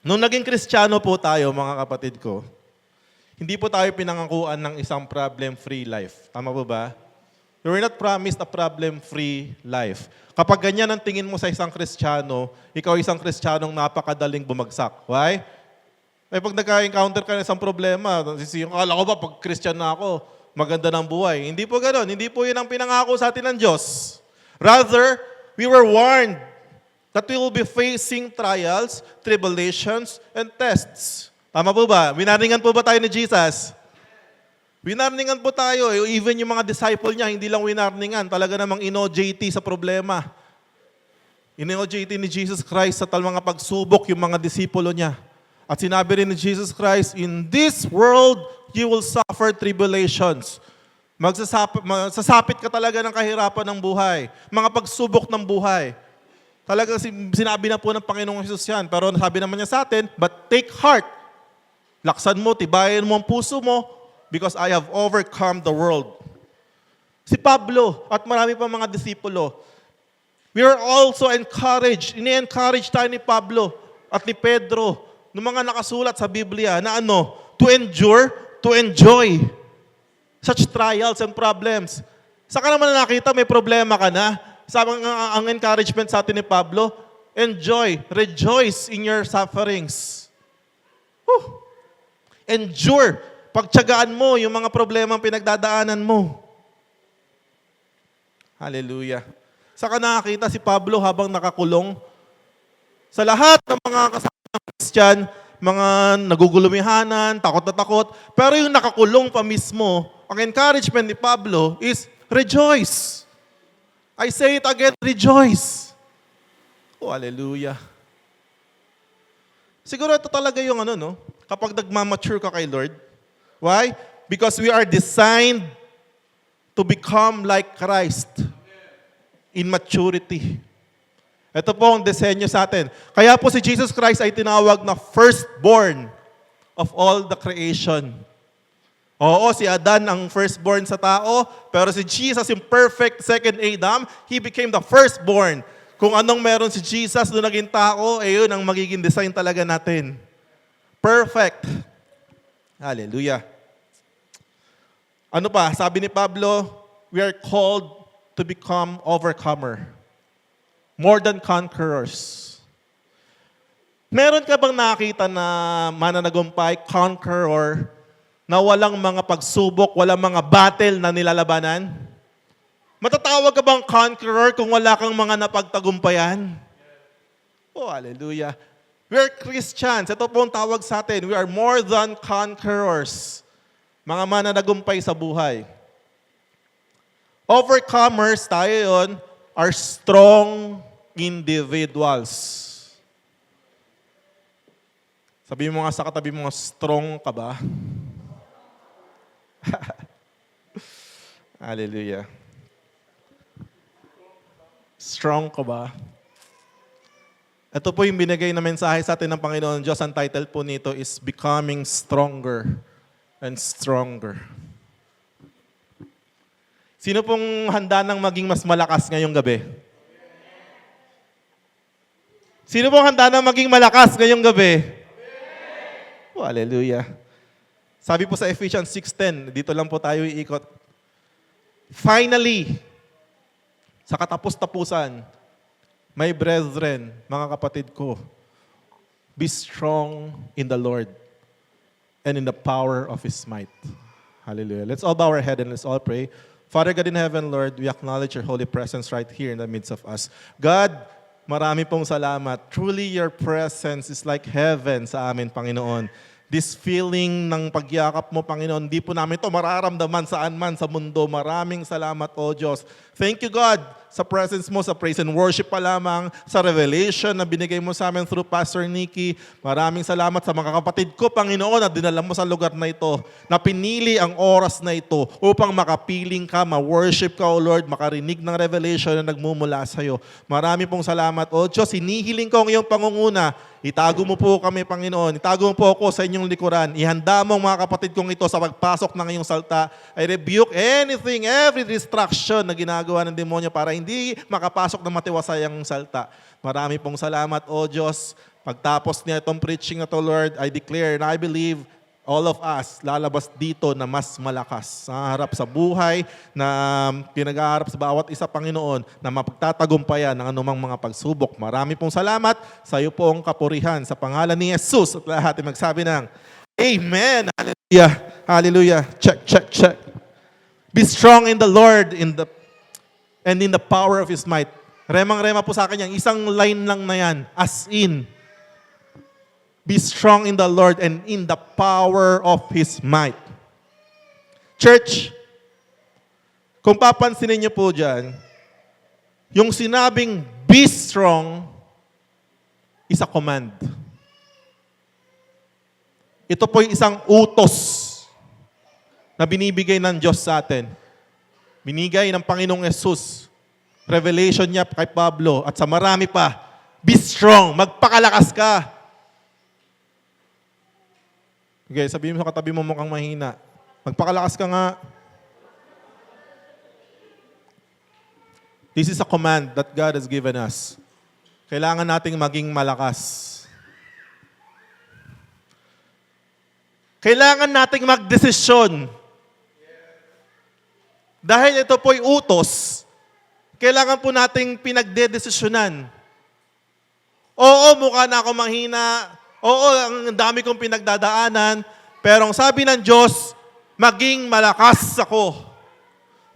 Nung naging Kristiyano po tayo, mga kapatid ko, hindi po tayo pinangakuan ng isang problem-free life. Tama po ba? We were not promised a problem-free life. Kapag ganyan ang tingin mo sa isang Kristiyano, ikaw isang Kristiyanong napakadaling bumagsak. Why? Eh pag nagka-encounter ka ng isang problema, akala ko ba pag Christian na ako, maganda ng buhay. Hindi po ganoon. Hindi po yun ang pinangako sa atin ng Diyos. Rather, we were warned that we will be facing trials, tribulations, and tests. Tama po ba? Winaringan po ba tayo ni Jesus? Winarningan po tayo. Even yung mga disciple niya, hindi lang winarningan. Talaga namang ino-JT sa problema. Ino-JT ni Jesus Christ sa mga pagsubok yung mga disipulo niya. At sinabi rin ni Jesus Christ, in this world, you will suffer tribulations. Magsasapit ka talaga ng kahirapan ng buhay. Mga pagsubok ng buhay. Talagang sinabi na po ng Panginoong Jesus yan. Pero sabi naman niya sa atin, but take heart. Laksan mo, tibayan mo ang puso mo, because I have overcome the world. Si Pablo at marami pa mga disipulo, we are also encouraged. Ini-encourage tayo ni Pablo at ni Pedro ng mga nakasulat sa Biblia na to endure, to enjoy such trials and problems. Saka naman nakita may problema ka na. Sabi ang encouragement sa atin ni Pablo, enjoy, rejoice in your sufferings. Endure. Pagtiyagaan mo yung mga problemang pinagdadaanan mo. Hallelujah. Saka nakakita si Pablo habang nakakulong. Sa lahat ng mga kasama ng Christian, mga nagugulumihanan, takot na takot. Pero yung nakakulong pa mismo, ang encouragement ni Pablo is rejoice. I say it again, rejoice. Oh, hallelujah. Siguro ito talaga yung kapag nagmamature ka kay Lord. Why? Because we are designed to become like Christ in maturity. Ito po ang disenyo sa atin. Kaya po si Jesus Christ ay tinawag na firstborn of all the creation. Oo, si Adan ang firstborn sa tao, pero si Jesus, yung perfect second Adam, he became the firstborn. Kung anong meron si Jesus nung naging tao, yun ang magiging design talaga natin. Perfect. Hallelujah. Ano pa? Sabi ni Pablo, we are called to become overcomer. More than conquerors. Meron ka bang nakita na mananagumpay, conqueror, na walang mga pagsubok, walang mga battle na nilalabanan? Matatawag ka bang conqueror kung wala kang mga napagtagumpayan? Oh, hallelujah. We're Christians. Ito po ang tawag sa atin. We are more than conquerors. Mga mananagumpay sa buhay. Overcomers, tayo yun, are strong individuals. Sabi mo nga sa katabi mo, strong ka ba? Hallelujah. Strong ka ba? Ito po yung binigay na mensahe sa atin ng Panginoon Diyos. Ang title po nito is Becoming Stronger and Stronger. Sino pong handa nang maging mas malakas ngayong gabi? Sino pong handa nang maging malakas ngayong gabi? Oh, hallelujah. Sabi po sa Ephesians 6:10, dito lang po tayo iikot. Finally, sa katapos-tapusan, my brethren, mga kapatid ko, be strong in the Lord and in the power of His might. Hallelujah. Let's all bow our head and let's all pray. Father God in heaven, Lord, we acknowledge your holy presence right here in the midst of us. God, marami pong salamat. Truly, your presence is like heaven sa amin, Panginoon. This feeling ng pagyakap mo, Panginoon, di po namin ito mararamdaman saan man sa mundo. Maraming salamat, O Diyos. Thank you, God, sa presence mo, sa praise and worship pa lamang, sa revelation na binigay mo sa amin through Pastor Nikki. Maraming salamat sa mga kapatid ko, Panginoon, na dinala mo sa lugar na ito, na pinili ang oras na ito upang makapiling ka, ma-worship ka, O Lord, makarinig ng revelation na nagmumula sa iyo. Marami pong salamat, O Diyos. Hinihiling ko ang iyong pangunguna. Itago mo po kami, Panginoon. Itago mo po ako sa inyong likuran. Ihanda mo ang mga kapatid kong ito sa pagpasok ng iyong salta. I rebuke anything, every distraction na ginagawa ng demonyo para hindi hindi makapasok ng matiwasayang salta. Marami pong salamat, O Diyos. Pagtapos niya itong preaching na to, Lord, I declare and I believe all of us lalabas dito na mas malakas sa harap sa buhay na pinag-aharap sa bawat isa, Panginoon, na mapagtatagumpayan ng anumang mga pagsubok. Marami pong salamat sa iyo pong kapurihan sa pangalan ni Jesus at lahat ay magsabi ng Amen. Hallelujah. Hallelujah. Check, check, check. Be strong in the Lord and in the power of His might. Remang-rema po sa akin yan. Isang line lang na yan. As in. Be strong in the Lord and in the power of His might. Church, kung papansinin niyo po dyan, yung sinabing be strong is a command. Ito po yung isang utos na binibigay ng Diyos sa atin. Binigay ng Panginoong Yesus. Revelation niya kay Pablo at sa marami pa. Be strong, magpakalakas ka. Okay, sabihin mo sa katabi mo mukhang mahina. Magpakalakas ka nga. This is a command that God has given us. Kailangan nating maging malakas. Kailangan nating magdesisyon. Dahil ito po'y utos, kailangan po nating pinagdedesisyonan. Oo, mukha na ako mahina. Oo, ang dami kong pinagdadaanan. Pero ang sabi ng Diyos, maging malakas ako.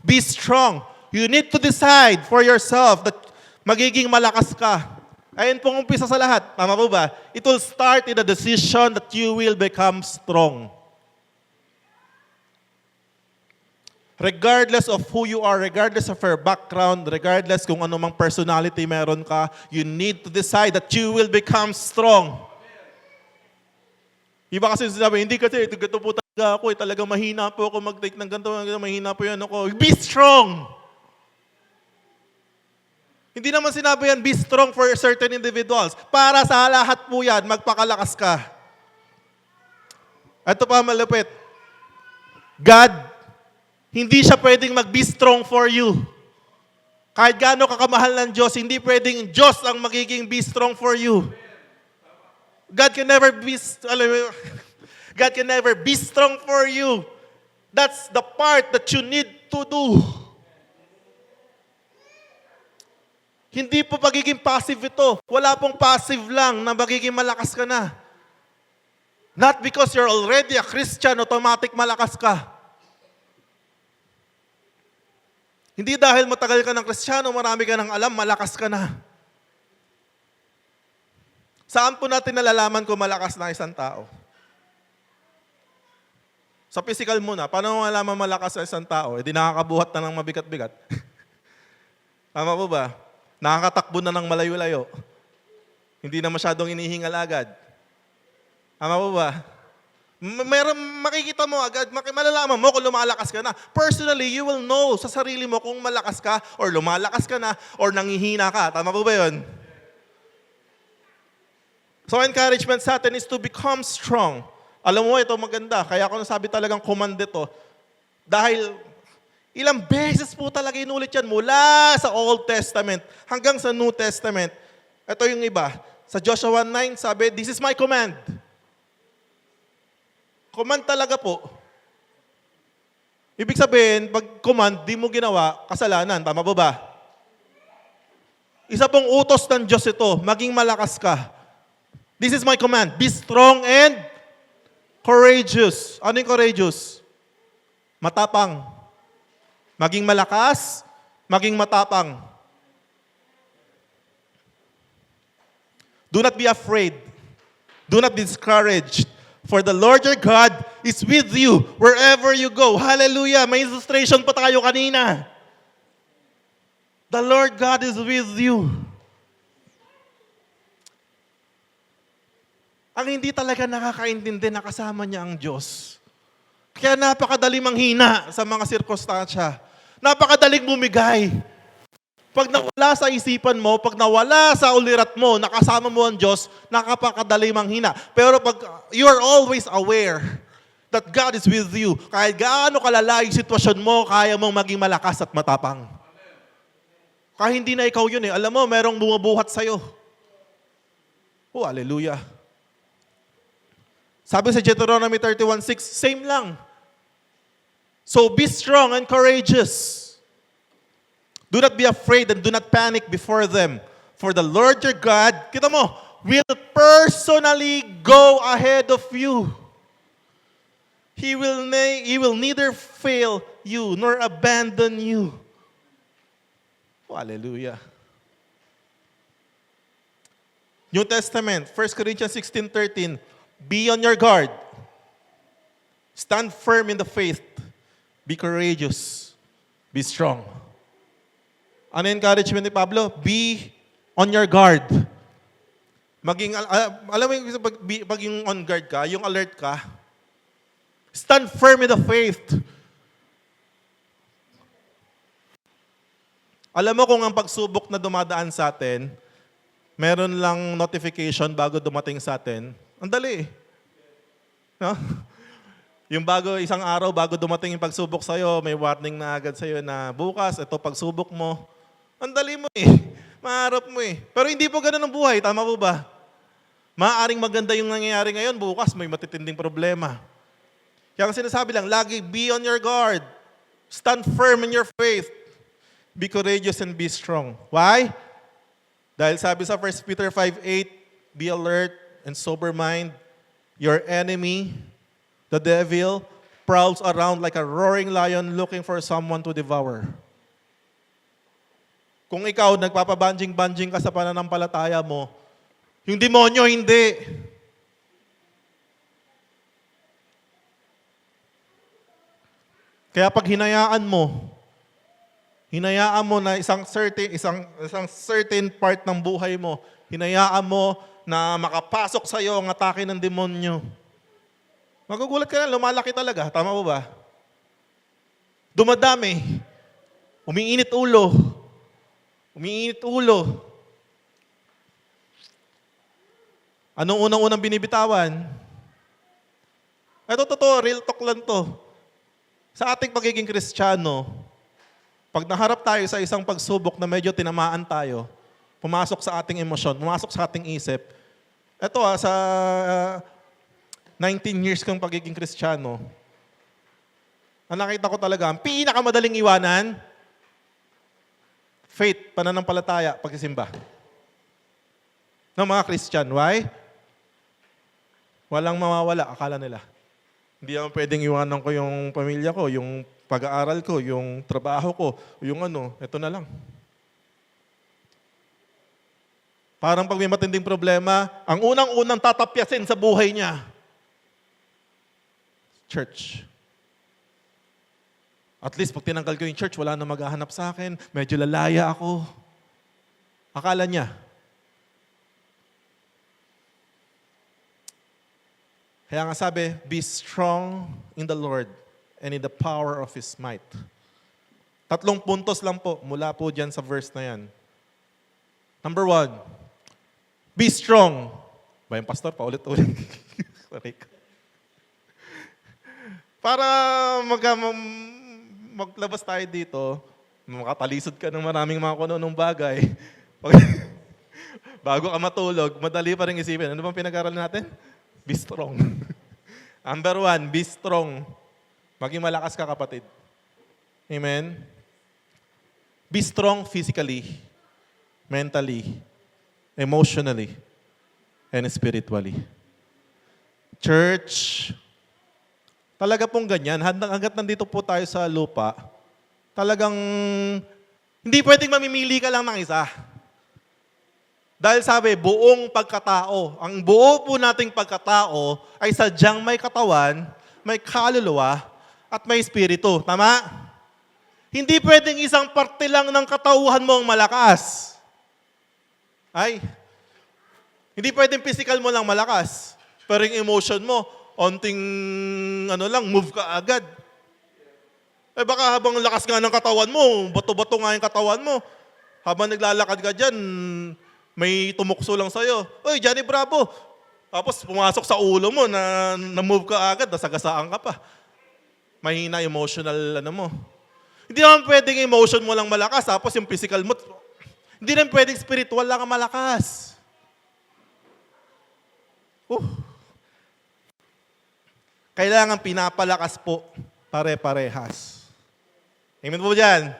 Be strong. You need to decide for yourself that magiging malakas ka. Ayun pong umpisa sa lahat. Tama po ba? It will start in a decision that you will become strong. Regardless of who you are, regardless of your background, regardless kung anumang personality meron ka, you need to decide that you will become strong. Iba kasi sinabi, hindi kasi, ganito po talaga ako, talagang mahina po ako mag-take ng ganito, mahina po yan ako. Be strong! Hindi naman sinabi yan, be strong for certain individuals. Para sa lahat po yan, magpakalakas ka. Ito pa malapit. God, hindi siya pwedeng mag-be strong for you. Kahit gaano kakamahal ng Diyos, hindi pwedeng Diyos ang magiging be strong for you. God can never be strong for you. That's the part that you need to do. Hindi po pagiging passive ito. Wala pong passive lang na magiging malakas ka na. Not because you're already a Christian, automatic malakas ka. Hindi dahil matagal ka ng Kristiyano, marami ka ng alam, malakas ka na. Saan po natin nalalaman kung malakas na isang tao? Sa physical muna, paano mo malaman malakas na isang tao? Di nakakabuhat na ng mabigat-bigat. Tama po ba? Nakakatakbo na ng malayo-layo. Hindi na masyadong inihingal agad. Tama po ba? Makikita mo agad, malalaman mo kung lumalakas ka na. Personally, you will know sa sarili mo kung malakas ka or lumalakas ka na or nangihina ka. Tama po ba yun? So encouragement sa atin is to become strong. Alam mo, ito maganda. Kaya ako nasabi talagang command ito. Dahil ilang beses po talaga inulit yan mula sa Old Testament hanggang sa New Testament. Ito yung iba. Sa Joshua 1:9 sabi, this is my command. Command talaga po. Ibig sabihin, pag command, di mo ginawa, kasalanan. Tama po ba? Isa pong utos ng Diyos ito, maging malakas ka. This is my command. Be strong and courageous. Ano yung courageous? Matapang. Maging malakas, maging matapang. Do not be afraid. Do not be discouraged. For the Lord your God is with you wherever you go. Hallelujah! May illustration pa tayo kanina. The Lord God is with you. Ang hindi talaga nakakaintindi na kasama niya ang Diyos. Kaya napakadaling manghina sa mga sirkustansya. Napakadaling bumigay. Pag nawala sa isipan mo, pag nawala sa ulirat mo, nakasama mo ang Diyos, nakapakadaling manghina. Pero pag you are always aware that God is with you, kahit gaano kalala yung sitwasyon mo, kaya mong maging malakas at matapang. Kahit hindi na ikaw yun eh. Alam mo, merong bumubuhat sa'yo. Oh, hallelujah. Sabi sa Deuteronomy 31:6, same lang. So be strong and courageous. Do not be afraid and do not panic before them. For the Lord your God, kita mo, will personally go ahead of you. He will neither fail you nor abandon you. Oh, hallelujah. New Testament, 1 Corinthians 16:13, be on your guard. Stand firm in the faith. Be courageous. Be strong. Ano yung encouragement ni Pablo? Be on your guard. Alam mo yung pag yung on guard ka, yung alert ka, stand firm in the faith. Alam mo kung ang pagsubok na dumadaan sa atin, meron lang notification bago dumating sa atin, ang dali. No? Yung isang araw bago dumating yung pagsubok sa'yo, may warning na agad sa'yo na bukas, ito pagsubok mo. Ang dali mo eh. Maharap mo eh. Pero hindi po ganun ang buhay. Tama po ba? Maaaring maganda yung nangyayari ngayon, bukas may matitinding problema. Kaya ang sinasabi lang, lagi be on your guard. Stand firm in your faith. Be courageous and be strong. Why? Dahil sabi sa 1 Peter 5:8, be alert and sober mind. Your enemy, the devil, prowls around like a roaring lion looking for someone to devour. Kung ikaw, nagpapabanjing-banjing ka sa pananampalataya mo, yung demonyo, hindi. Kaya pag hinayaan mo na isang certain part ng buhay mo, hinayaan mo na makapasok sa iyo ang atake ng demonyo. Magugulat ka na, lumalaki talaga. Tama po ba? Dumadami. Umiinit ulo. Anong unang-unang binibitawan? Ito totoo, real talk lang to. Sa ating pagiging Kristiyano, pag naharap tayo sa isang pagsubok na medyo tinamaan tayo, pumasok sa ating emosyon, pumasok sa ating isip, ito sa 19 years kong pagiging Kristiyano, ang nakita ko talaga, ang pinakamadaling iwanan, faith, pananampalataya, pagsisimba. Ng mga Christian. Why? Walang mawawala, akala nila. Hindi naman pwedeng iwanan ko yung pamilya ko, yung pag-aaral ko, yung trabaho ko, yung ito na lang. Parang pag may matinding problema, ang unang-unang tatapyasin sa buhay niya, church. At least pag tinanggal ko yung church, wala na maghahanap sa akin, medyo lalaya ako. Akala niya. Kaya nga sabi, be strong in the Lord and in the power of His might. 3 puntos lang po, mula po dyan sa verse na yan. Number 1, be strong. Ba yung pastor, paulit-ulit. Sorry. Para maglabas tayo dito, makatalisod ka ng maraming mga kununong bagay. Bago ka matulog, madali pa rin isipin. Ano bang pinag-aral natin? Be strong. Number 1, be strong. Maging malakas ka, kapatid. Amen? Be strong physically, mentally, emotionally, and spiritually. Church, talaga pong ganyan. Hanggat nandito po tayo sa lupa, talagang hindi pwedeng mamimili ka lang ng isa. Dahil sabi, buong pagkatao. Ang buo po nating pagkatao ay sadyang may katawan, may kaluluwa, at may espiritu. Tama? Hindi pwedeng isang parte lang ng katauhan mo ang malakas. Ay, hindi pwedeng physical mo lang malakas. Pero yung emotion mo, onting move ka agad. Eh baka habang lakas nga ng katawan mo, bato-bato nga yung katawan mo, habang naglalakad ka dyan, may tumukso lang sa'yo. Oy, Johnny Bravo! Tapos pumasok sa ulo mo na-move ka agad, nasagasaan ka pa. Mahina emotional mo. Hindi naman pwedeng emotion mo lang malakas, tapos yung physical mo, Hindi rin pwedeng spiritual lang ang malakas. Kailangan pinapalakas po pare-parehas. Amen po dyan?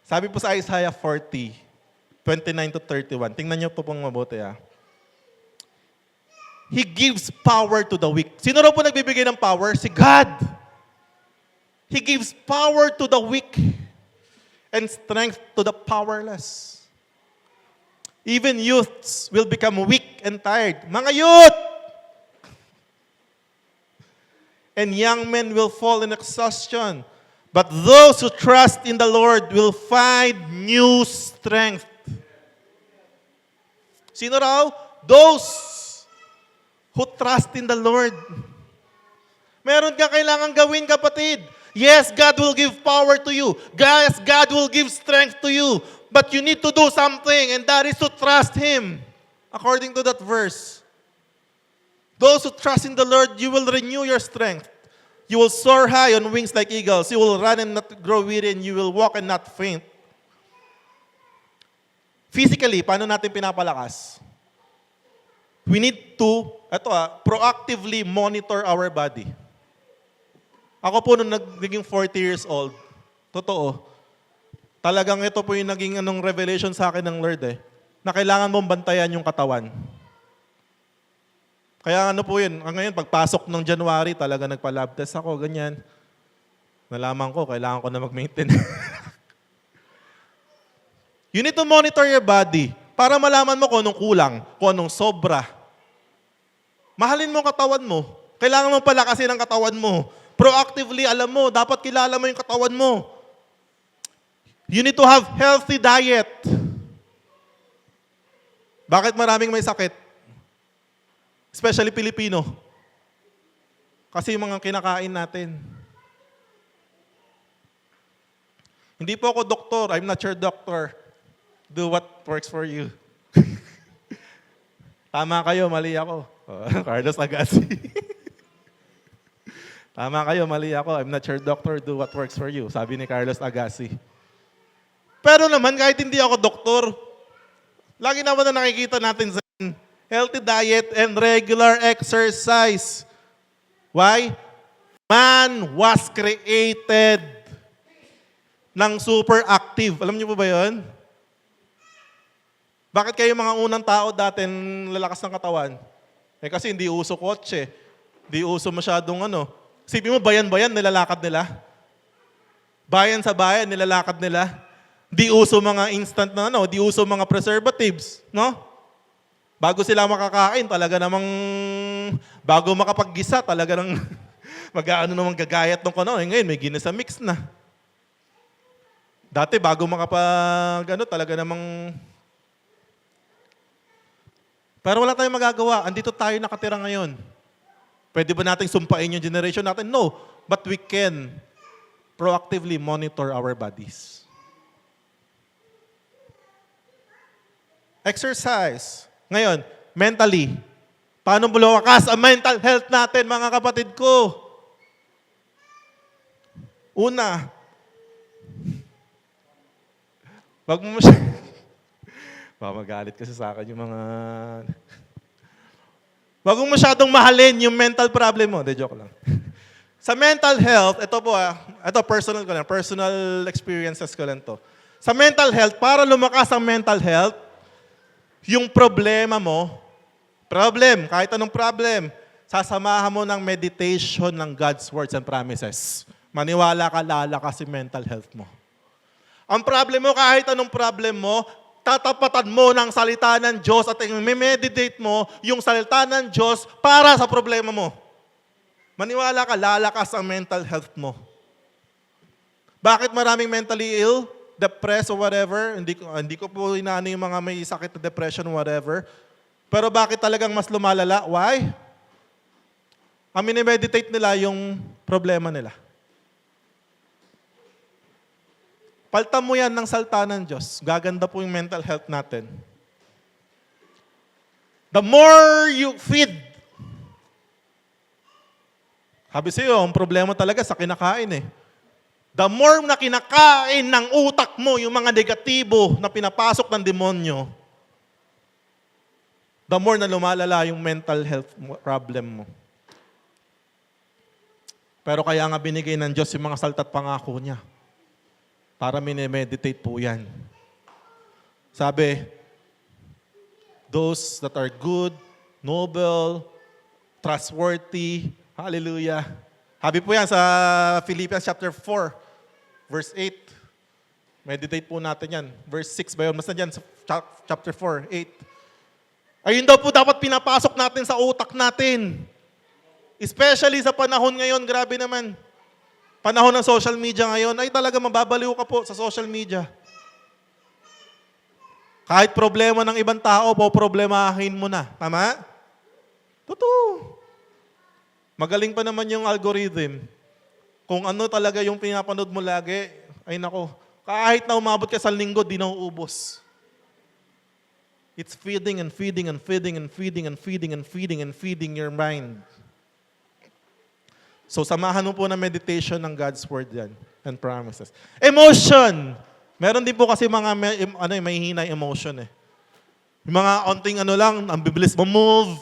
Sabi po sa Isaiah 40, 29 to 31. Tingnan niyo po pong mabuti He gives power to the weak. Sino raw po nagbibigay ng power? Si God. He gives power to the weak and strength to the powerless. Even youths will become weak and tired. Mga youth! And young men will fall in exhaustion. But those who trust in the Lord will find new strength. Sino raw? Those who trust in the Lord. Meron ka kailangan gawin, kapatid. Yes, God will give power to you. Yes, God will give strength to you. But you need to do something, and that is to trust Him. According to that verse. Those who trust in the Lord, you will renew your strength. You will soar high on wings like eagles. You will run and not grow weary, and you will walk and not faint. Physically, paano natin pinapalakas? We need to, proactively monitor our body. Ako po nung naging 40 years old, totoo, talagang ito po yung naging revelation sa akin ng Lord na kailangan mong bantayan yung katawan. Kaya po yun, ngayon pagpasok ng January, talaga nagpa-lab test ako, ganyan. Nalaman ko, kailangan ko na mag-maintain. You need to monitor your body para malaman mo kung anong kulang, kung anong sobra. Mahalin mo ang katawan mo. Kailangan mo palakasin ang katawan mo. Proactively, alam mo, dapat kilala mo yung katawan mo. You need to have healthy diet. Bakit maraming may sakit? Especially Pilipino. Kasi yung mga kinakain natin. Hindi po ako doktor. I'm not your doctor. Do what works for you. Tama kayo, mali ako. Carlos Agassi. Tama kayo, mali ako. I'm not your doctor. Do what works for you. Sabi ni Carlos Agassi. Pero naman, kahit hindi ako doktor, lagi naman na nakikita natin sa healthy diet and regular exercise. Why? Man was created ng super active. Alam niyo po ba yun? Bakit kayo mga unang tao dati lalakas ng katawan? Kasi hindi uso kotse. Hindi uso masyadong Isipin mo, bayan-bayan, nilalakad nila. Bayan sa bayan, nilalakad nila. Di uso mga instant na di uso mga preservatives, no? Bago sila makakain, talaga namang, bago makapaggisa, talaga nang mag-aano namang gagayat ng ngayon, may ginisa mix na. Dati, bago talaga namang, pero wala tayong magagawa. Andito tayo nakatira ngayon. Pwede ba nating sumpain yung generation natin? No. But we can proactively monitor our bodies. Exercise. Ngayon, mentally. Paano bulawakas ang mental health natin, mga kapatid ko? Una, wag mo magalit kasi sa akin yung mga... Wag mo masyadong mahalin yung mental problem mo. De, joke lang. Sa mental health, ito personal ko lang, personal experiences ko lang to. Sa mental health, para lumakas ang mental health, yung problema mo, kahit anong problem, sasamahan mo ng meditation ng God's words and promises. Maniwala ka, lalakas yung mental health mo. Ang problem mo, kahit anong problem mo, tatapatan mo ng salita ng Diyos at i-meditate mo yung salita ng Diyos para sa problema mo. Maniwala ka, lalakas ang mental health mo. Bakit maraming mentally ill, depressed or whatever? Hindi ko po inaano yung mga may sakit na depression or whatever. Pero bakit talagang mas lumalala? Why? Ang minimeditate nila yung problema nila. Paltan mo yan ng salita ng Diyos. Gaganda po yung mental health natin. The more you feed, sabi sa'yo, ang problema talaga sa kinakain The more na kinakain ng utak mo yung mga negatibo na pinapasok ng demonyo, the more na lumalala yung mental health problem mo. Pero kaya nga binigay ng Diyos yung mga salta at pangako niya. Para minimeditate po yan. Sabi, those that are good, noble, trustworthy, hallelujah. Sabi po yan sa Philippians chapter 4, verse 8. Meditate po natin yan. Verse 6 ba yun? Mas na dyan sa chapter 4, 8. Ayun daw po dapat pinapasok natin sa utak natin. Especially sa panahon ngayon, grabe naman. Panahon ng social media ngayon, ay talaga mababaliw ka po sa social media. Kahit problema ng ibang tao, problemahin mo na. Tama? Totoo. Magaling pa naman yung algorithm. Kung ano talaga yung pinapanood mo lagi, ay nako, kahit na umabot ka sa linggo, di na uubos. It's feeding and feeding and feeding and feeding and feeding and feeding and feeding your mind. So samahan mo po ng meditation ng God's Word yan and promises. Emotion! Meron din po kasi mga may hinay emotion eh. Yung mga onting lang, ang bibilis move,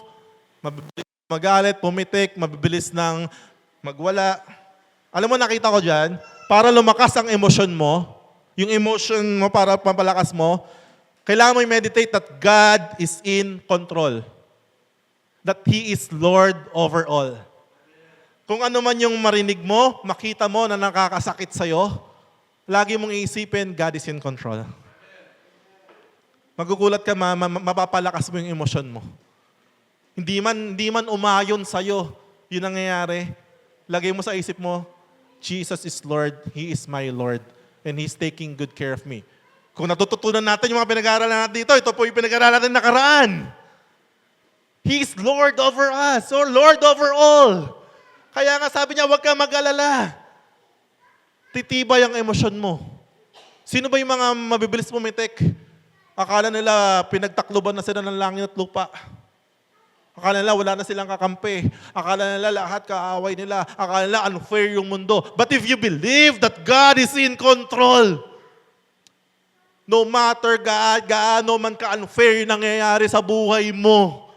mabibilis magalit, pumitik, mabibilis ng magwala. Alam mo, nakita ko dyan, para lumakas ang emotion mo, yung emotion mo para pampalakas mo, kailangan mo i-meditate that God is in control. That He is Lord over all. Kung ano man yung marinig mo, makita mo na nakakasakit sa'yo, lagi mong iisipin, God is in control. Magugulat ka, mapapalakas mo yung emosyon mo. Hindi man umayon sa'yo, yun ang nangyayari. Lagay mo sa isip mo, Jesus is Lord, He is my Lord, and He's taking good care of me. Kung natututunan natin yung mga pinag-aaralan natin dito, ito po yung pinag-aaralan natin nakaraan. He is Lord over us, or Lord over all. Kaya nga sabi niya, huwag kang mag-alala. Titibay ang emosyon mo. Sino ba yung mga mabibilis pumitik? Akala nila pinagtakloban na sila ng langit at lupa. Akala nila wala na silang kakampi. Akala nila lahat kaaway nila. Akala nila unfair yung mundo. But if you believe that God is in control, no matter gaano man ka-unfair yung nangyayari sa buhay mo,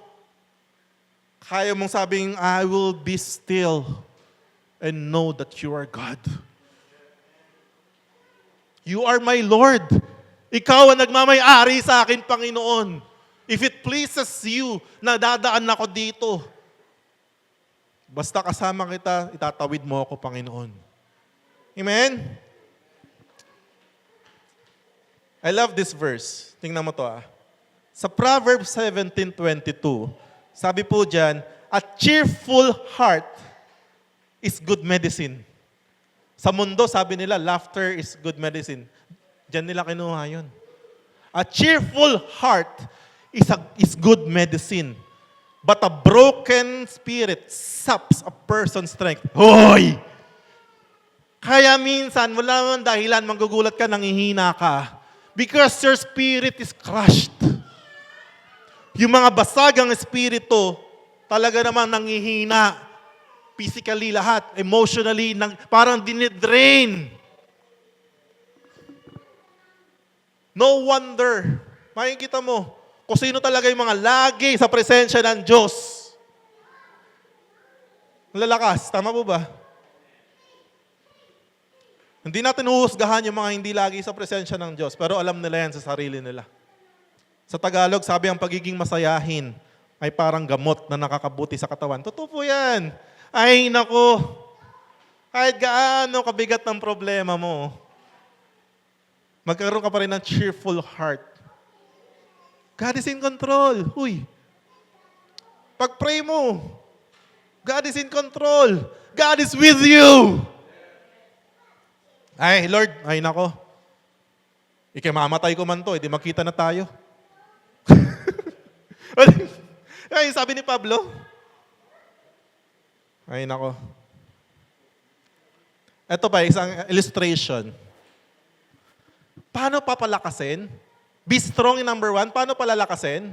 kaya mong sabing, I will be still and know that you are God. You are my Lord. Ikaw ang nagmamay-ari sa akin, Panginoon. If it pleases you na dadaan ako dito, basta kasama kita, itatawid mo ako, Panginoon. Amen? I love this verse. Tingnan mo to Sa Proverbs 17:22, sabi po dyan, a cheerful heart is good medicine. Sa mundo, sabi nila, laughter is good medicine. Diyan nila kinuha yun. A cheerful heart is good medicine. But a broken spirit saps a person's strength. Hoy! Kaya minsan, wala naman dahilan, magugulat ka, nangihina ka. Because your spirit is crushed. Yung mga basagang espiritu, talaga naman nangihina. Physically lahat, emotionally, parang dinidrain. No wonder, makikita mo, kung sino talaga yung mga lagi sa presensya ng Diyos. Lalakas, tama po ba? Hindi natin huhusgahan yung mga hindi lagi sa presensya ng Diyos, pero alam nila yan sa sarili nila. Sa Tagalog, sabi ang pagiging masayahin ay parang gamot na nakakabuti sa katawan. Totoo po yan. Ay, nako. Kahit gaano kabigat ng problema mo, magkaroon ka pa rin ng cheerful heart. God is in control. Uy. Pag-pray mo, God is in control. God is with you. Ay, Lord, ay nako. Mamatay ko man to, hindi magkita na tayo. Ay, sabi ni Pablo. Ay, nako. Ito pa, isang illustration. Paano papalakasin? Be strong in number 1. Paano palalakasin?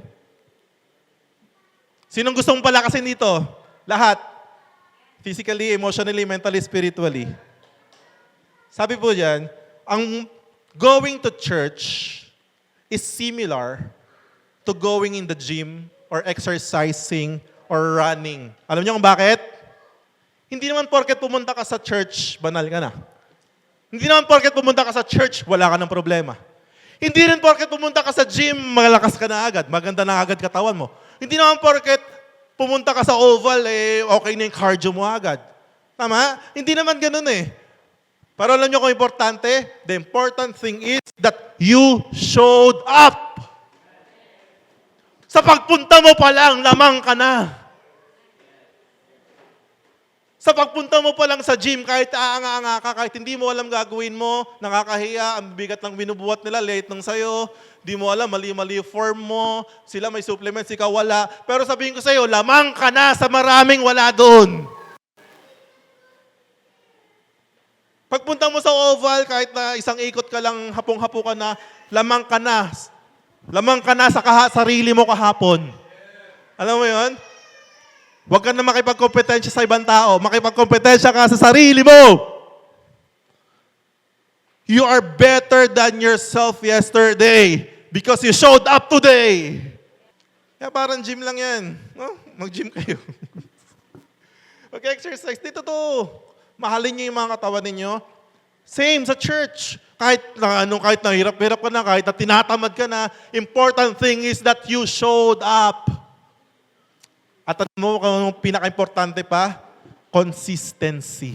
Sinong gustong palakasin dito? Lahat. Physically, emotionally, mentally, spiritually. Sabi po diyan, ang going to church is similar to going in the gym or exercising or running. Alam niyo kung bakit? Hindi naman porket pumunta ka sa church, banal ka na. Hindi naman porket pumunta ka sa church, wala ka ng problema. Hindi rin porket pumunta ka sa gym, malakas ka na agad, maganda na agad katawan mo. Hindi naman porket pumunta ka sa oval, okay na yung cardio mo agad. Tama? Hindi naman ganun eh. Pero alam niyo kung importante? The important thing is that you showed up. Sa pagpunta mo pa lang, lamang ka na. Sa pagpunta mo pa lang sa gym, kahit aanga-anga ka, kahit hindi mo alam gagawin mo, nakakahiya, ang bigat ng binubuhat nila, late ng sayo, di mo alam, mali-mali form mo, sila may supplements, ikaw wala. Pero sabihin ko sa'yo, lamang ka na sa maraming wala doon. Pagpunta mo sa oval, kahit na isang ikot ka lang, hapong-hapo ka na, lamang ka na. Lamang ka na sa sarili mo kahapon. Alam mo yon? Huwag ka na makipagkompetensya sa ibang tao. Makipagkompetensya ka sa sarili mo. You are better than yourself yesterday because you showed up today. Kaya parang gym lang yan. No? Mag-gym kayo. Mag-exercise. Dito to. Mahalin niyo yung mga katawan ninyo. Same sa church. Kahit nahirap-hirap ka na, kahit na tinatamad ka na, important thing is that you showed up. At ano mo kung pinaka-importante pa? Consistency.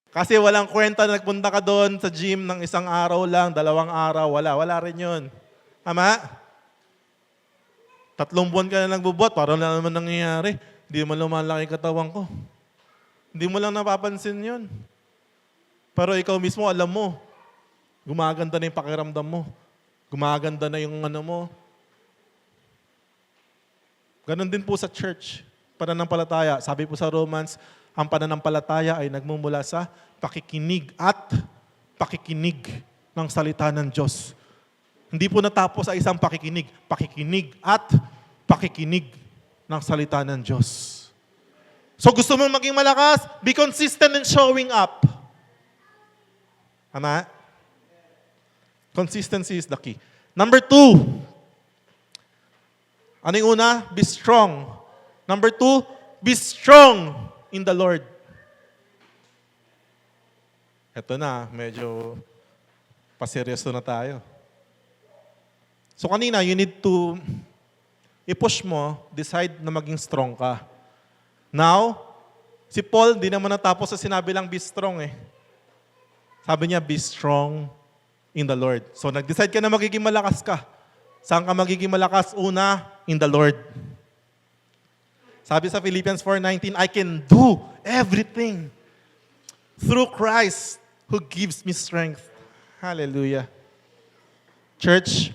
Kasi walang kwenta na nagpunta ka doon sa gym ng isang araw lang, 2 araw, wala rin yun. Tama? 3 buwan ka na nagbubuhat, parang na naman nangyayari. Hindi mo lumalaki katawan ko. Hindi mo lang napapansin yun. Pero ikaw mismo, alam mo, gumaganda na yung pakiramdam mo. Gumaganda na yung ano mo. Ganon din po sa church, pananampalataya. Sabi po sa Romans, ang pananampalataya ay nagmumula sa pakikinig at pakikinig ng salita ng Diyos. Hindi po natapos sa isang pakikinig. Pakikinig at pakikinig ng salita ng Diyos. So gusto mong maging malakas? Be consistent in showing up. Tama? Consistency is the key. Number 2. Ano yung una? Be strong. Number 2, be strong in the Lord. Ito na, medyo paseryoso na tayo. So kanina, you need to i-push mo, decide na maging strong ka. Now, si Paul, di naman natapos sa sinabi lang be strong eh. Sabi niya, be strong in the Lord. So nag-decide ka na magiging malakas ka. Saan ka magiging malakas? Una, in the Lord. Sabi sa Philippians 4:19, I can do everything through Christ who gives me strength. Hallelujah. Church,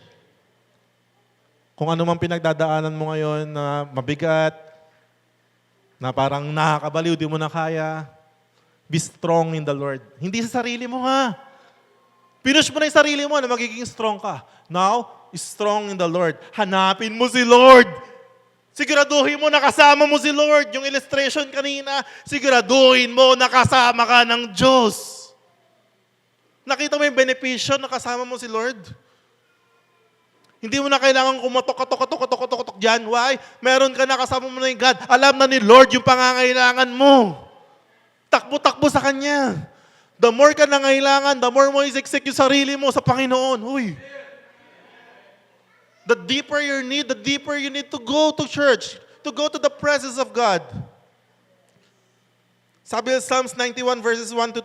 kung ano man pinagdadaanan mo ngayon na mabigat, na parang nakakabaliw, di mo na kaya, be strong in the Lord. Hindi sa sarili mo ha. Pinush mo na yung sarili mo na magiging strong ka. Now, strong in the Lord. Hanapin mo si Lord. Siguraduhin mo nakasama mo si Lord. Yung illustration kanina, siguraduhin mo nakasama ka ng Diyos. Nakita mo yung benepisyo nakasama mo si Lord? Hindi mo na kailangan kumatok dyan. Why? Meron ka nakasama mo na yung God. Alam na ni Lord yung pangangailangan mo. Takbo-takbo sa Kanya. The more ka nangailangan, the more mo isiksik yung sarili mo sa Panginoon. Huy. The deeper your need, the deeper you need to go to church, to go to the presence of God. Sabi sa Psalms 91 verses 1 to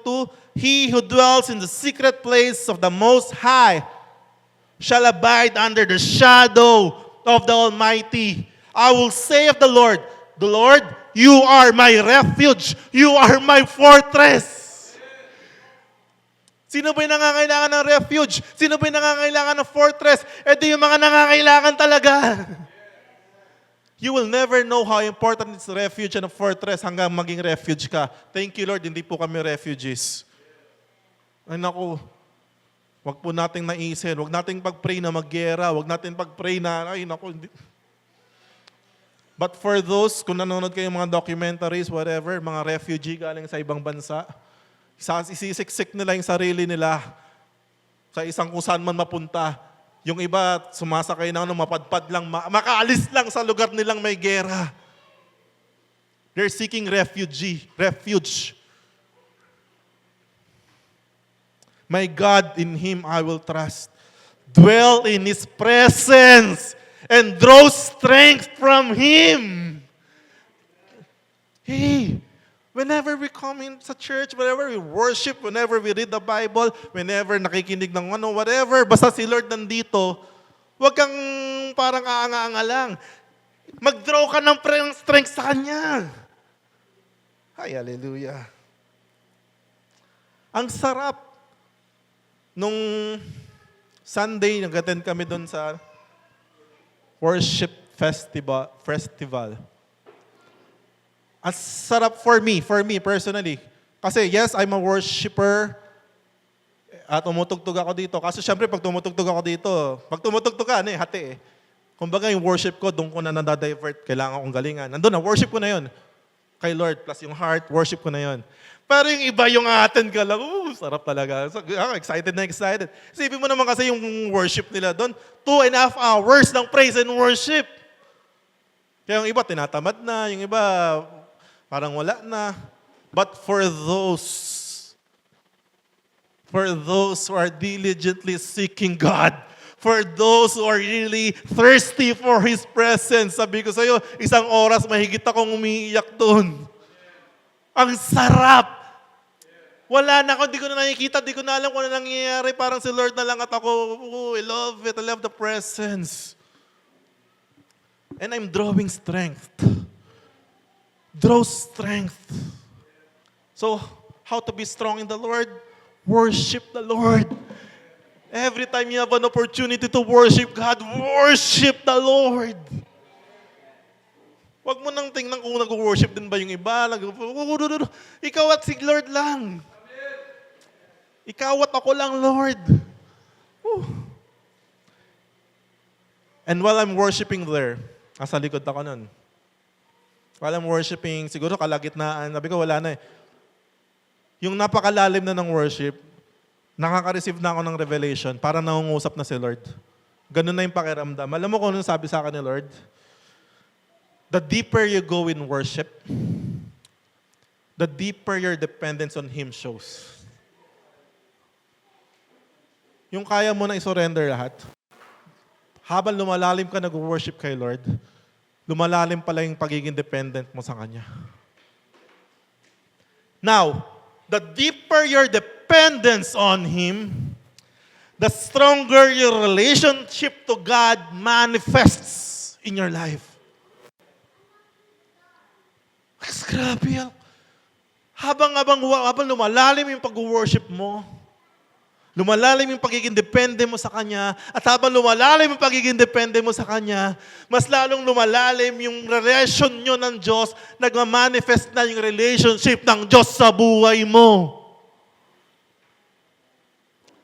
2, He who dwells in the secret place of the Most High shall abide under the shadow of the Almighty. I will say of the Lord, you are my refuge. You are my fortress. Sino ba yung nangangailangan ng refuge? Sino ba yung nangangailangan ng fortress? Ito yung mga nangangailangan talaga. You will never know how important is refuge and a fortress hanggang maging refuge ka. Thank you, Lord, hindi po kami refugees. Ay naku, wag po nating naisin. Wag nating pag-pray na mag-gera. Wag nating pag-pray na, ay naku, hindi. But for those, kung nanonood kayo mga documentaries, whatever, mga refugee galing sa ibang bansa, Isisiksik nila yung sarili nila sa isang kung saan man mapunta. Yung iba, sumasakay na mapadpad lang, makaalis lang sa lugar nilang may gera. They're seeking refuge. My God, in Him I will trust. Dwell in His presence and draw strength from Him. Hey, whenever we come in sa church, whenever we worship, whenever we read the Bible, whenever nakikinig ng whatever, basta si Lord nandito, huwag kang parang aanga-anga lang. Mag-draw ka ng strength sa Kanya. Ay, hallelujah. Ang sarap. Nung Sunday, nag-attend kami doon sa worship festival. Ang sarap for me personally. Kasi yes, I'm a worshiper at tumutugtog ako dito. Kasi syempre, pag tumutugtog ako dito, pag tumutugtog ka, hati eh. Kumbaga yung worship ko, doon ko na nadadivert, kailangan kong galingan. Nandun na, worship ko na yun. Kay Lord, plus yung heart, worship ko na yun. Pero yung iba yung attend ka lang, sarap talaga. So, excited na excited. Isipin mo naman kasi yung worship nila doon, 2.5 hours ng praise and worship. Kaya yung iba, tinatamad na. Yung iba, parang wala na. But for those who are diligently seeking God, for those who are really thirsty for His presence, sabi ko sa'yo, 1 oras mahigit akong umiiyak doon. Ang sarap! Wala na ako, di ko na nakikita, di ko na alam kung ano nangyayari. Parang si Lord na lang at ako, I love it, I love the presence. And I'm drawing strength. Draw strength. So, how to be strong in the Lord? Worship the Lord. Every time you have an opportunity to worship God, worship the Lord. Huwag mo nang tingnan kung nag-worship din ba yung iba. Ikaw at si Lord lang. Ikaw at ako lang, Lord. And while I'm worshiping there, nasa likod ako nun. While I'm worshiping, siguro kalagitnaan, sabi ko wala na eh. Yung napakalalim na ng worship, nakaka-receive na ako ng revelation, para nangungusap na si Lord. Ganun na yung pakiramdam. Alam mo kung ano sabi sa akin ni Lord? The deeper you go in worship, the deeper your dependence on Him shows. Yung kaya mo na isurrender lahat, habang lumalalim ka nag-worship kay Lord, lumalalim pala yung pagiging dependent mo sa Kanya. Now, the deeper your dependence on Him, the stronger your relationship to God manifests in your life. Grabe. Habang lumalalim yung pag-worship mo, lumalalim yung pagiging depende mo sa Kanya, at habang lumalalim yung pagiging depende mo sa Kanya, mas lalong lumalalim yung relasyon nyo ng Diyos, nagmamanifest na yung relationship ng Diyos sa buhay mo.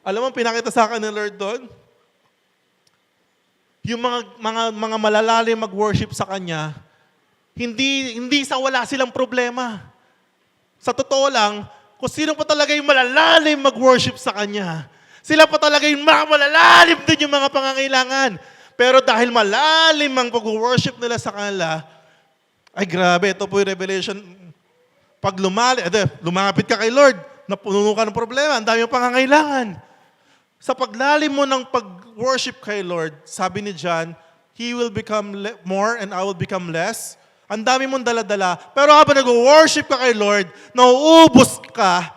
Alam mo, pinakita sa akin ni Lord doon, yung mga malalalim mag-worship sa Kanya, hindi sa wala silang problema. Sa totoo lang, kung sino pa talaga yung malalalim mag-worship sa Kanya, sila pa talaga yung malalalim din yung mga pangangailangan. Pero dahil malalim ang pag-worship nila sa kanila, ay grabe, ito po yung revelation. Pag lumapit ka kay Lord, napuno ka ng problema, ang dami yung pangangailangan. Sa paglalim mo ng pag-worship kay Lord, sabi ni John, He will become more and I will become less. Ang dami mong dala-dala. Pero habang nag-worship ka kay Lord, nauubos ka,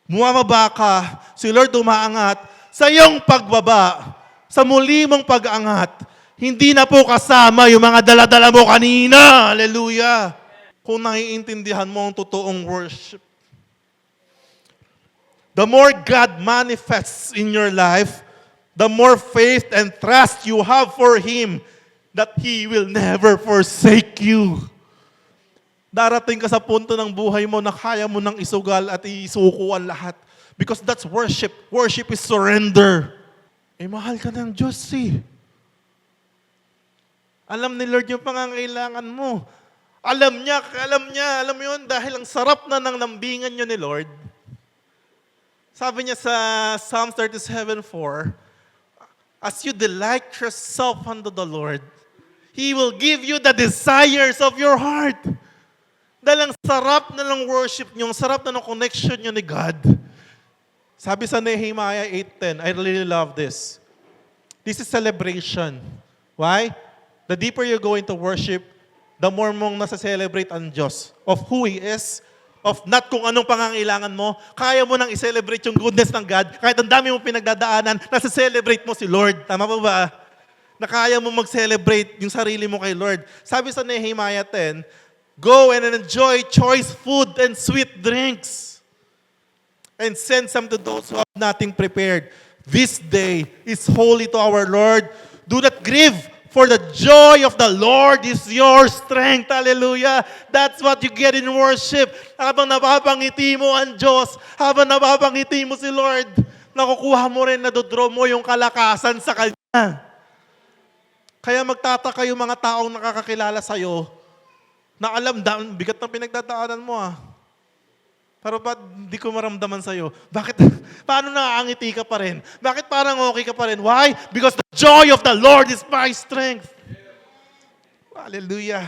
bumababa ka, si Lord umaangat, sa iyong pagbaba, sa muli mong pag-angat, hindi na po kasama yung mga dala-dala mo kanina. Hallelujah! Kung naiintindihan mo ang totoong worship. The more God manifests in your life, the more faith and trust you have for Him, that He will never forsake you. Darating ka sa punto ng buhay mo na kaya mo nang isugal at isuko ang lahat. Because that's worship. Worship is surrender. Mahal ka ng Diyos eh. Alam ni Lord yung pangangailangan mo. Alam mo yun, dahil ang sarap na ng lambingan nyo ni Lord, Sabi niya sa Psalm 37:4, as you delight yourself unto the Lord, He will give you the desires of your heart. Dahil ang sarap na ng worship niyo, ang sarap na ng connection niyo ni God. Sabi sa Nehemiah 8:10, I really love this. This is celebration. Why? The deeper you go into worship, the more mong nasa-celebrate ang Diyos of who He is, of not kung anong pangangailangan mo. Kaya mo nang i-celebrate yung goodness ng God. Kahit ang dami mong pinagdadaanan, nasa-celebrate mo si Lord. Tama ba ba? Na kaya mo mag-celebrate yung sarili mo kay Lord. Sabi sa Nehemiah 10, go and enjoy choice food and sweet drinks. And send some to those who have nothing prepared. This day is holy to our Lord. Do not grieve, for the joy of the Lord is your strength. Hallelujah. That's what you get in worship. Habang napapangiti mo ang Diyos, habang napapangiti mo si Lord, nakukuha mo rin, nadodraw mo yung kalakasan sa Kanya. Kaya magtataka yung mga taong nakakakilala sa'yo, na alam, bigat ng pinagdadaanan mo Pero ba't di ko maramdaman sa'yo? Bakit? Paano nakangiti ka pa rin? Bakit parang okay ka pa rin? Why? Because the joy of the Lord is my strength. Hallelujah.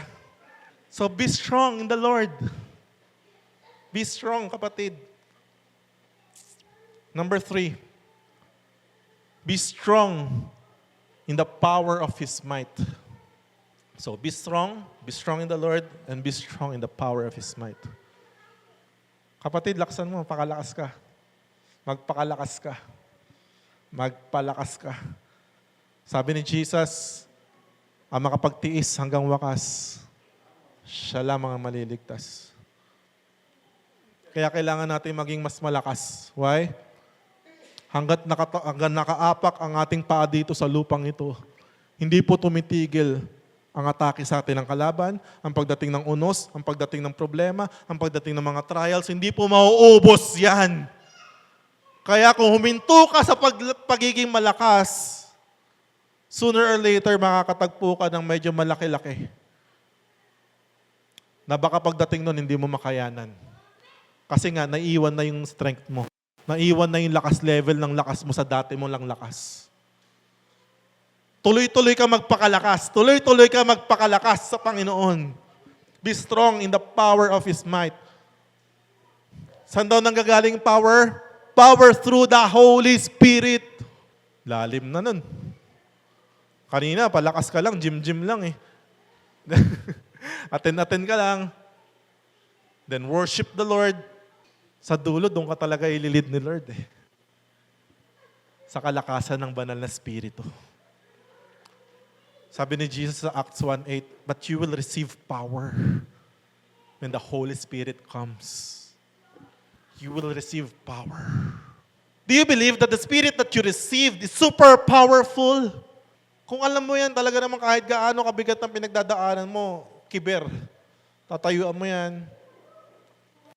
So be strong in the Lord. Be strong, kapatid. Number 3. Be strong in the power of His might. So be strong in the Lord, and be strong in the power of His might. Kapatid, laksan mo, pakalakas ka. Magpakalakas ka. Magpalakas ka. Sabi ni Jesus, ang makapagtiis hanggang wakas, siya lamang ang maliligtas. Kaya kailangan natin maging mas malakas. Why? Hanggang nakaapak ang ating paa dito sa lupang ito, hindi po tumitigil ang atake sa atin ng kalaban, ang pagdating ng unos, ang pagdating ng problema, ang pagdating ng mga trials, hindi po mauubos yan. Kaya kung huminto ka sa pagiging malakas, sooner or later makakatagpo ka ng medyo malaki-laki. Na baka pagdating nun, hindi mo makayanan. Kasi nga, naiiwan na yung strength mo. Naiiwan na yung lakas level ng lakas mo sa dati mo lang lakas. Tuloy-tuloy ka magpakalakas. Tuloy-tuloy ka magpakalakas sa Panginoon. Be strong in the power of His might. Saan daw nanggagaling power? Power through the Holy Spirit. Lalim na nun. Kanina, palakas ka lang, gym-gym lang Attend ka lang. Then worship the Lord. Sa dulo, doon ka talaga ililid ni Lord Sa kalakasan ng banal na Espiritu. Sabi ni Jesus sa Acts 1:8, but you will receive power when the Holy Spirit comes. You will receive power. Do you believe that the Spirit that you received is super powerful? Kung alam mo yan, talaga naman kahit gaano kabigat ng pinagdadaanan mo, kiber, tatayuan mo yan.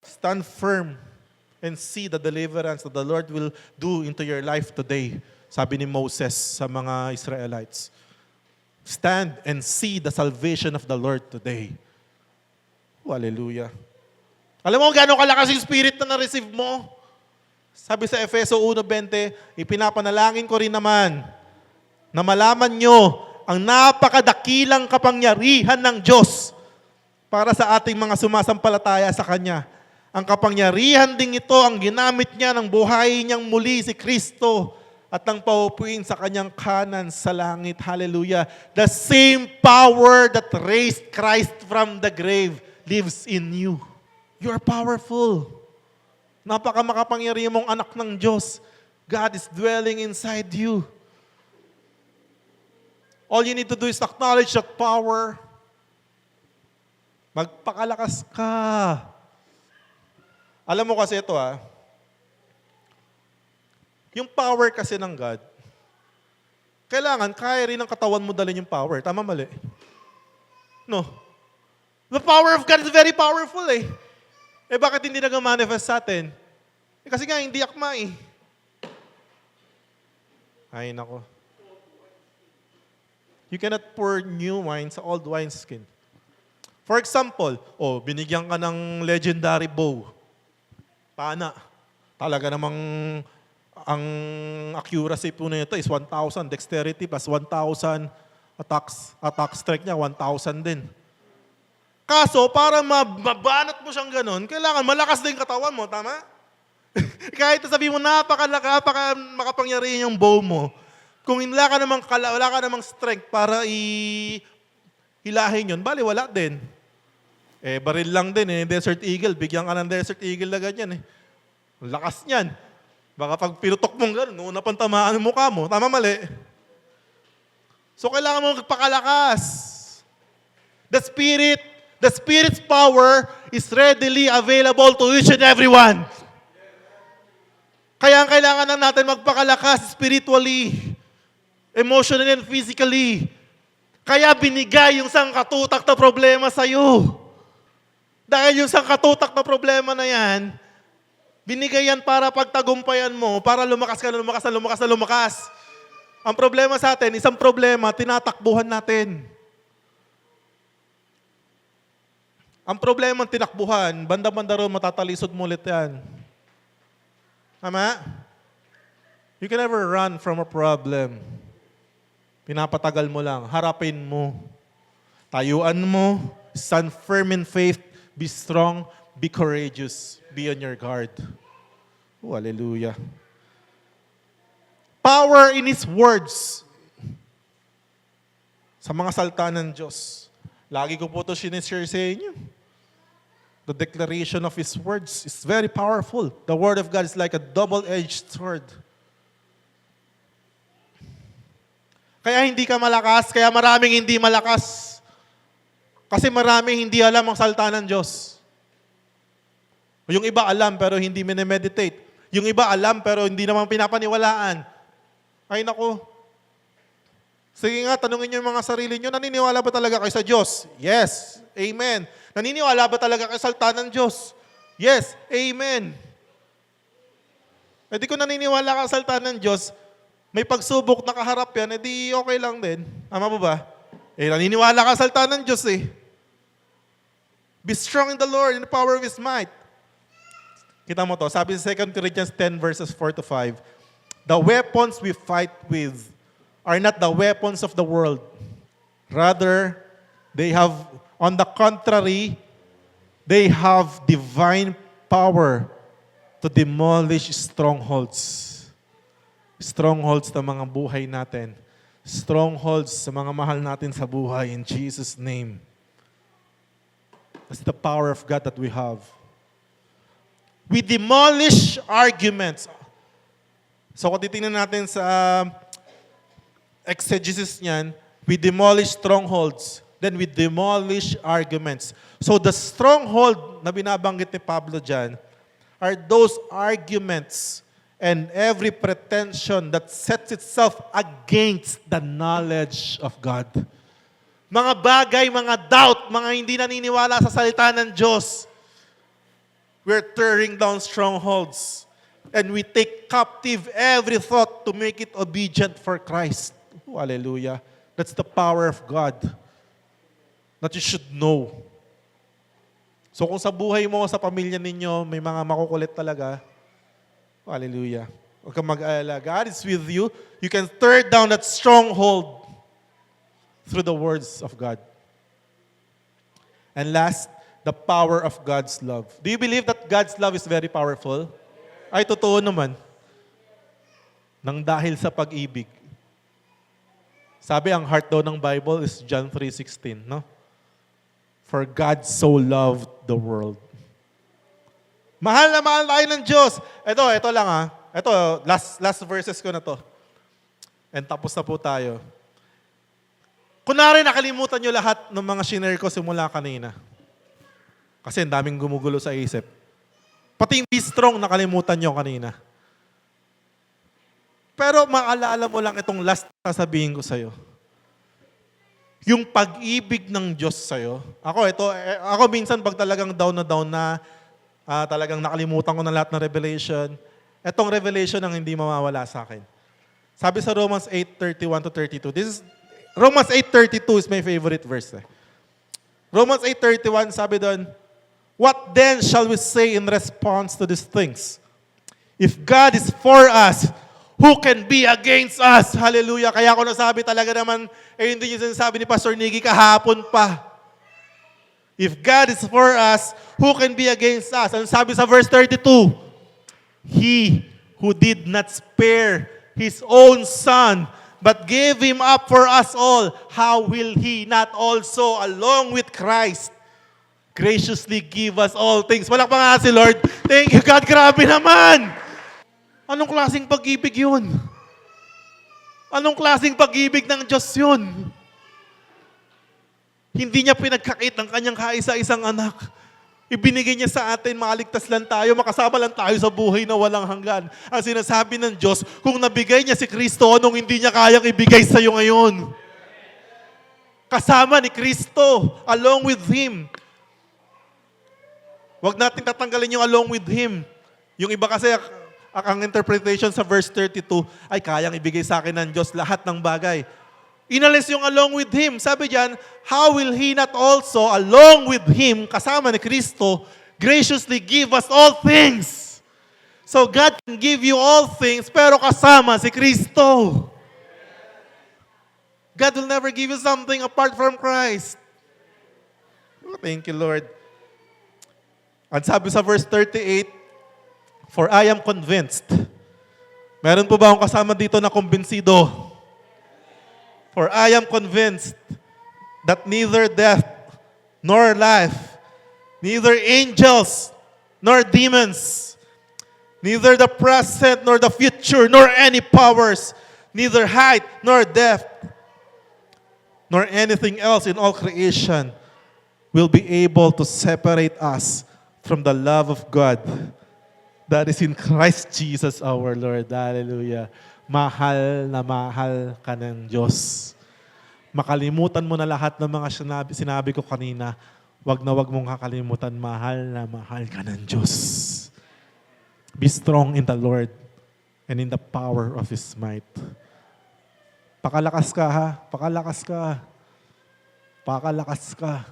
Stand firm and see the deliverance that the Lord will do into your life today. Sabi ni Moses sa mga Israelites. Stand and see the salvation of the Lord today. Hallelujah. Alam mo gano'ng kalakas yung spirit na na-receive mo? Sabi sa Efeso 1:20, ipinapanalangin ko rin naman na malaman nyo ang napakadakilang kapangyarihan ng Diyos para sa ating mga sumasampalataya sa Kanya. Ang kapangyarihan ding ito ang ginamit niya ng buhay niyang muli si Kristo at nang paupuin sa Kanyang kanan sa langit. Hallelujah. The same power that raised Christ from the grave lives in you. You are powerful. Napakamakapangyarihan mong anak ng Diyos. God is dwelling inside you. All you need to do is acknowledge that power. Magpakalakas ka. Alam mo kasi ito yung power kasi ng God, kailangan kaya rin ng katawan mo dalhin yung power. Tama, mali? No. The power of God is very powerful bakit hindi nag-manifest sa atin? Kasi nga, hindi akma Ay, nako. You cannot pour new wine sa old wineskin. For example, binigyan ka ng legendary bow. Pana. Talaga namang ang accuracy po nito is 1,000. Dexterity plus 1,000. Attack strike niya, 1,000 din. Kaso, para mabanat mo siyang ganun, kailangan malakas din katawan mo, tama? Kahit sabihin mo, napaka makapangyarihan yung bow mo, kung wala ka namang strength para hilahin yun, bali wala din. Baril lang din Desert Eagle, bigyan ka ng Desert Eagle na ganyan Lakas niyan. Baka pag pinutok mong gano'n, una pang tamaan ang mukha mo. Tama, mali. So, kailangan mo magpakalakas. The Spirit's power is readily available to each and everyone. Kaya ang kailangan na natin magpakalakas spiritually, emotionally, and physically. Kaya binigay yung sangkatutak na problema sa'yo. Dahil yung sangkatutak na problema na yan, binigay yan para pagtagumpayan mo, para lumakas ka na lumakas na lumakas na lumakas. Ang problema sa atin, isang problema, tinatakbuhan natin. Ang problema ng tinakbuhan, banda-banda ron, matatalisod mo ulit yan. Tama? You can never run from a problem. Pinapatagal mo lang, harapin mo. Tayuan mo, stand firm in faith, be strong, be courageous, be on your guard. Oh, hallelujah. Power in His words. Sa mga salita ng Diyos. Lagi ko po ito sinishare sa inyo. The declaration of His words is very powerful. The Word of God is like a double-edged sword. Kaya hindi ka malakas, kaya maraming hindi malakas. Kasi maraming hindi alam ang salita ng Diyos. Yung iba alam pero hindi minemeditate. Yung iba alam pero hindi naman pinapaniwalaan. Ay nako. Sige nga, tanungin niyo yung mga sarili niyo, naniniwala ba talaga kayo sa Diyos? Yes. Amen. Naniniwala ba talaga kayo sa salita ng Diyos? Yes. Amen. Di kung naniniwala ka sa salita ng Diyos, may pagsubok na kaharap yan, di okay lang din. Tama po ba? Naniniwala ka sa salita ng Diyos Be strong in the Lord, in the power of His might. Kita mo to, sabi sa 2 Corinthians 10 verses 4 to 5, the weapons we fight with are not the weapons of the world. Rather, on the contrary, they have divine power to demolish strongholds. Strongholds ng mga buhay natin. Strongholds sa mga mahal natin sa buhay in Jesus' name. That's the power of God that we have. We demolish arguments. So kung titingnan natin sa exegesis niyan, we demolish strongholds. Then we demolish arguments. So the stronghold na binabanggit ni Pablo dyan are those arguments and every pretension that sets itself against the knowledge of God. Mga bagay, mga doubt, mga hindi naniniwala sa salita ng Diyos. We're tearing down strongholds. And we take captive every thought to make it obedient for Christ. Oh, hallelujah. That's the power of God that you should know. So kung sa buhay mo, sa pamilya ninyo, may mga makukulit talaga, oh, hallelujah. Huwag kang mag-alala. God is with you. You can tear down that stronghold through the words of God. And last, the power of God's love. Do you believe that God's love is very powerful? Ay, totoo naman. Nang dahil sa pag-ibig. Sabi, ang heart daw ng Bible is John 3:16, no? For God so loved the world. Mahal na mahal tayo ng Diyos. Ito lang Ito, last verses ko na to. And tapos na po tayo. Kunwari nakalimutan nyo lahat ng mga shinare ko simula kanina. Kasi ang daming gumugulo sa isip. Pati yung be strong nakalimutan nyo kanina. Pero maalala mo lang itong last na sasabihin ko sa'yo. Yung pag-ibig ng Diyos sa'yo. Ako minsan pag talagang down na, talagang nakalimutan ko na lahat ng revelation, itong revelation ang hindi mawawala sa akin. Sabi sa Romans 8:31 to 32. Romans 8:32 is my favorite verse. Romans 8:31, sabi doon, what then shall we say in response to these things? If God is for us, who can be against us? Hallelujah. Kaya ako nasabi talaga naman, hindi yung sinasabi ni Pastor Nicky kahapon pa. If God is for us, who can be against us? Ano sabi sa verse 32? He who did not spare His own Son, but gave Him up for us all, how will He not also, along with Christ, graciously give us all things? Palakpakan nga si Lord. Thank you, God. Grabe naman. Anong klaseng pag-ibig yun? Anong klaseng pag-ibig ng Diyos yun? Hindi niya pinagkakit ang kanyang kaisa-isang anak. Ibinigay niya sa atin, makaligtas lang tayo, makasama lang tayo sa buhay na walang hanggan. Ang sinasabi ng Diyos, kung nabigay niya si Kristo, anong hindi niya kayang ibigay sa iyo ngayon? Kasama ni Kristo, along with Him. Huwag natin tatanggalin yung along with Him. Yung iba kasi, ang interpretation sa verse 32, ay kayang ibigay sa akin ng Diyos lahat ng bagay. Inalis yung along with Him. Sabi diyan, how will He not also, along with Him, kasama ni Kristo, graciously give us all things? So God can give you all things, pero kasama si Kristo. God will never give you something apart from Christ. Oh, thank you, Lord. At sabi sa verse 38, for I am convinced. Meron po ba akong kasama dito na kumbinsido? For I am convinced that neither death nor life, neither angels nor demons, neither the present nor the future, nor any powers, neither height nor depth, nor anything else in all creation will be able to separate us from the love of God that is in Christ Jesus our Lord. Hallelujah. Mahal na mahal ka ng Diyos. Makalimutan mo na lahat ng mga sinabi ko kanina. Wag na wag mong kakalimutan, mahal na mahal ka ng Diyos. Be strong in the Lord and in the power of His might. Pakalakas ka ha. Pakalakas ka. Pakalakas ka.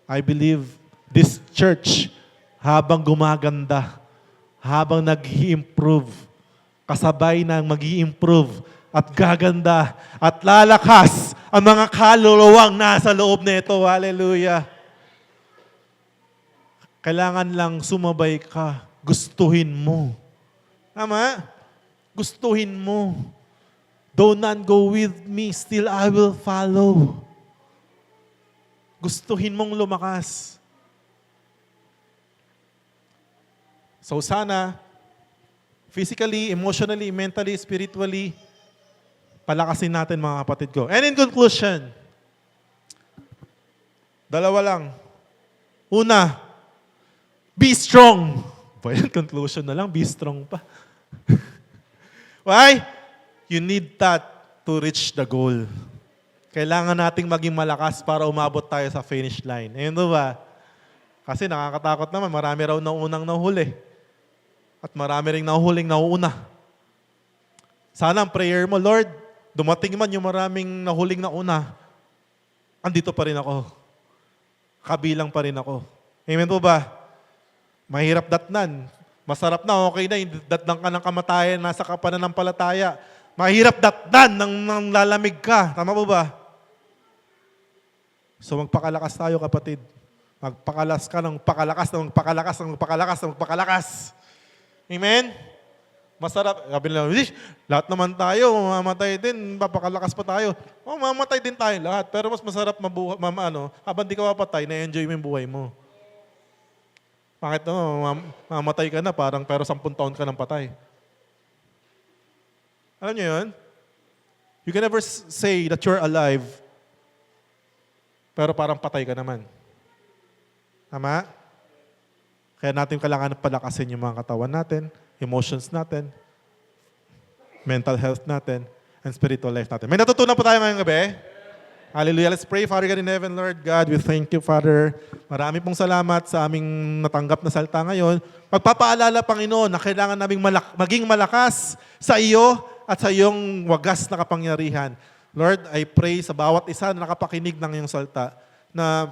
I believe this church, habang gumaganda, habang nag-i-improve, kasabay ng mag-i-improve at gaganda at lalakas ang mga kaluluwang nasa loob nito. Hallelujah. Kailangan lang sumabay ka. Gustuhin mo. Tama? Gustuhin mo. Though none go with me, still I will follow. Gustuhin mong lumakas. So sana, physically, emotionally, mentally, spiritually, palakasin natin mga kapatid ko. And in conclusion, dalawa lang. Una, be strong. Well, conclusion na lang, be strong pa. Why? You need that to reach the goal. Kailangan nating maging malakas para umabot tayo sa finish line. Ayun ba? Kasi nakakatakot naman, marami raw na unang nahuli. At marami ring nahuhuling nauuna. Sana ang prayer mo, Lord, dumating man yung maraming nahuling nauna, andito pa rin ako. Kabilang pa rin ako. Amen po ba? Mahirap datnan. Masarap na, okay na, datnan ka ng kamatayan, nasa ka pa na ng palataya. Mahirap datnan nang lalamig ka. Tama po ba? So magpakalakas tayo, kapatid. Magpakalakas ka ng pakalakas, ng magpakalakas, ng magpakalakas, ng magpakalakas. Amen? Masarap. Sabi nila, lahat naman tayo, mamamatay din, papakalakas pa tayo. Mamamatay din tayo lahat. Pero mas masarap habang di ka mapatay, na-enjoy mo yung buhay mo. Bakit mamamatay ka na, pero 10 taon ka nang patay. Alam niyo yun? You can never say that you're alive, pero parang patay ka naman. Tama? Kaya natin kailangan palakasin yung mga katawan natin, emotions natin, mental health natin, and spiritual life natin. May natutunan po tayo ngayong gabi? Hallelujah. Let's pray. Father God in heaven, Lord God, we thank you, Father. Marami pong salamat sa aming natanggap na salita ngayon. Magpapaalala, Panginoon, na kailangan naming maging malakas sa iyo at sa iyong wagas na kapangyarihan. Lord, I pray sa bawat isa na nakapakinig ng iyong salita na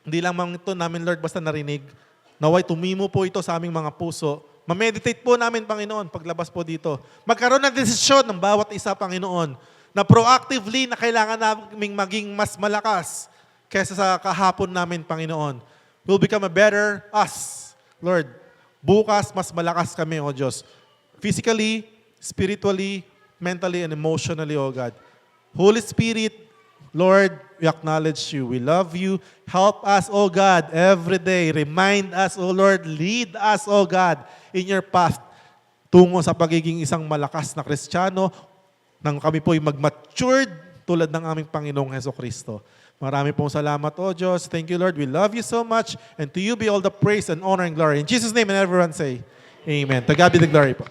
hindi lang ito namin, Lord, basta narinig. Naway tumimo po ito sa aming mga puso, Ma-meditate po namin, Panginoon, paglabas po dito. Magkaroon ng desisyon ng bawat isa, Panginoon, na proactively na kailangan naming maging mas malakas kaysa sa kahapon namin, Panginoon. We'll become a better us, Lord. Bukas, mas malakas kami, O Diyos. Physically, spiritually, mentally, and emotionally, O God. Holy Spirit, Lord, we acknowledge you. We love you. Help us, O God, every day. Remind us, O Lord. Lead us, O God, in your path tungo sa pagiging isang malakas na Kristiyano nang kami po'y mag-matured tulad ng aming Panginoong Hesukristo. Marami pong salamat, O Diyos. Thank you, Lord. We love you so much. And to you be all the praise and honor and glory. In Jesus' name, and everyone say, Amen. To God be the glory po.